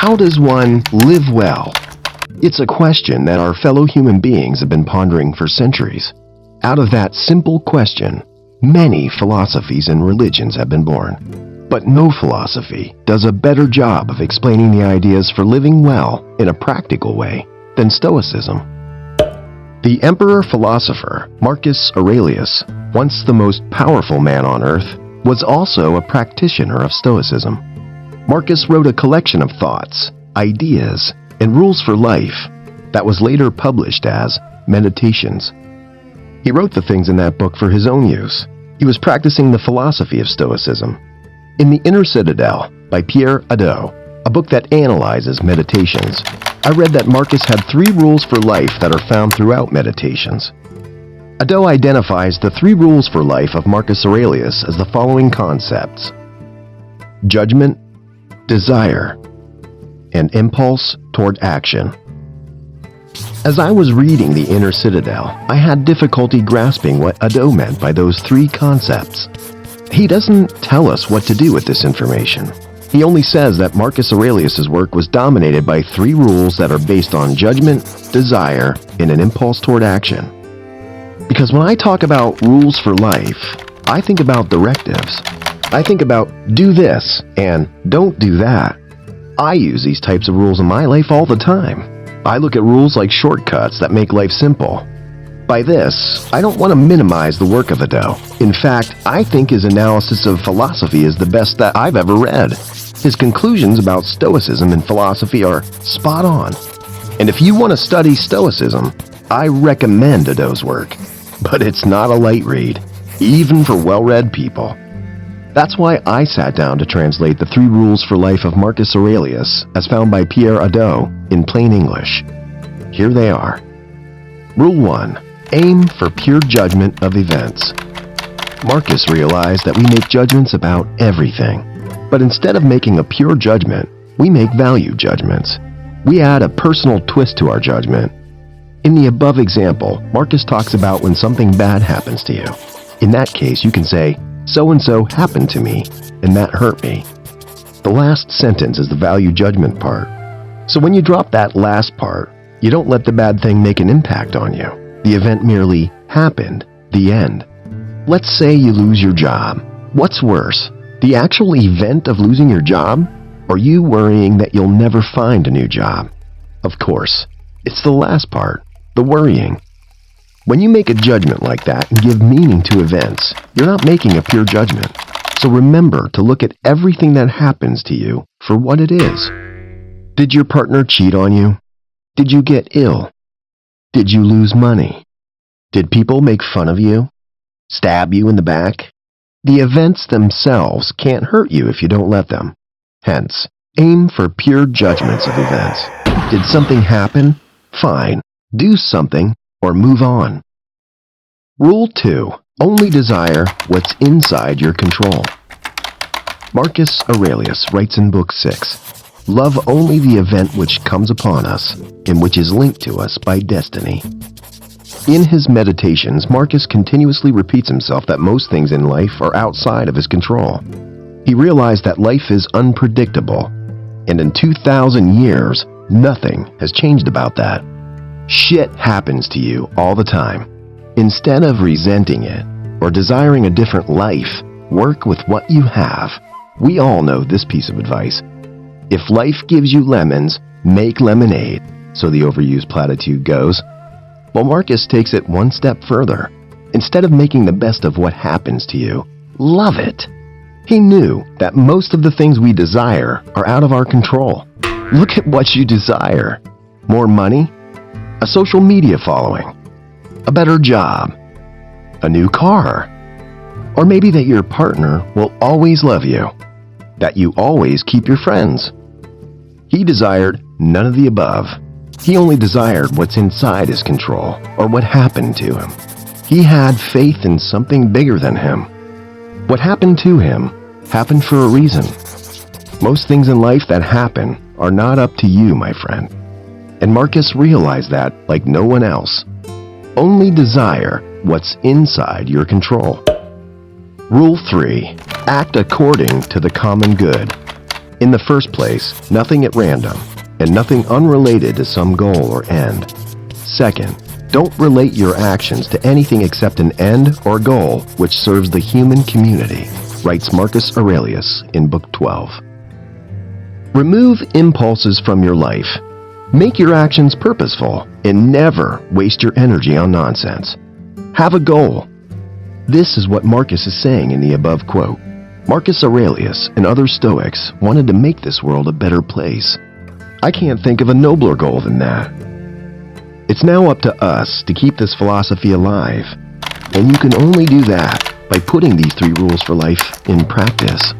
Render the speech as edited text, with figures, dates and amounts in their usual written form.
How does one live well? It's a question that our fellow human beings have been pondering for centuries. Out of that simple question, many philosophies and religions have been born. But no philosophy does a better job of explaining the ideas for living well in a practical way than Stoicism. The Emperor-Philosopher Marcus Aurelius, once the most powerful man on earth, was also a practitioner of Stoicism. Marcus wrote a collection of thoughts, ideas, and rules for life that was later published as Meditations. He wrote the things in that book for his own use. He was practicing the philosophy of Stoicism. In the Inner Citadel by Pierre Hadot, a book that analyzes meditations, I read that Marcus had 3 rules for life that are found throughout Meditations. Hadot identifies the 3 rules for life of Marcus Aurelius as the following concepts: judgment, desire, and impulse toward action. As I was reading the Inner Citadel, I had difficulty grasping what Hadot meant by those 3 concepts. He doesn't tell us what to do with this information. He only says that Marcus Aurelius' work was dominated by 3 rules that are based on judgment, desire, and an impulse toward action. Because when I talk about rules for life, I think about directives. I think about do this and don't do that. I use these types of rules in my life all the time. I look at rules like shortcuts that make life simple. By this, I don't want to minimize the work of Hadot. In fact, I think his analysis of philosophy is the best that I've ever read. His conclusions about Stoicism and philosophy are spot on. And if you want to study Stoicism, I recommend Hadot's work. But it's not a light read, even for well-read people. That's why I sat down to translate the 3 rules for life of Marcus Aurelius as found by Pierre Hadot in plain English. Here they are. Rule 1. Aim for pure judgment of events. Marcus realized that we make judgments about everything. But instead of making a pure judgment, we make value judgments. We add a personal twist to our judgment. In the above example, Marcus talks about when something bad happens to you. In that case, you can say, so-and-so happened to me, and that hurt me. The last sentence is the value judgment part. So when you drop that last part, you don't let the bad thing make an impact on you. The event merely happened, the end. Let's say you lose your job. What's worse, the actual event of losing your job, or you worrying that you'll never find a new job? Of course, it's the last part, the worrying. When you make a judgment like that and give meaning to events, you're not making a pure judgment. So remember to look at everything that happens to you for what it is. Did your partner cheat on you? Did you get ill? Did you lose money? Did people make fun of you? Stab you in the back? The events themselves can't hurt you if you don't let them. Hence, aim for pure judgments of events. Did something happen? Fine. Do something or move on. Rule 2. Only desire what's inside your control. Marcus Aurelius writes in Book 6, love only the event which comes upon us and which is linked to us by destiny. In his meditations, Marcus continuously repeats himself that most things in life are outside of his control. He realized that life is unpredictable, and in 2,000 years, nothing has changed about that. Shit happens to you all the time. Instead of resenting it or desiring a different life, work with what you have. We all know this piece of advice. If life gives you lemons, make lemonade, so the overused platitude goes. Well, Marcus takes it one step further. Instead of making the best of what happens to you, love it. He knew that most of the things we desire are out of our control. Look at what you desire. More money? A social media following? A better job? A new car? Or maybe that your partner will always love you. That you always keep your friends. He desired none of the above. He only desired what's inside his control, or what happened to him. He had faith in something bigger than him. What happened to him happened for a reason. Most things in life that happen are not up to you, my friend. And Marcus realized that like no one else. Only desire what's inside your control. Rule 3. Act according to the common good. In the first place, nothing at random, and nothing unrelated to some goal or end. Second, don't relate your actions to anything except an end or goal which serves the human community, writes Marcus Aurelius in Book 12. Remove impulses from your life. Make your actions purposeful and never waste your energy on nonsense. Have a goal. This is what Marcus is saying in the above quote. Marcus Aurelius and other Stoics wanted to make this world a better place. I can't think of a nobler goal than that. It's now up to us to keep this philosophy alive, and you can only do that by putting these 3 rules for life in practice.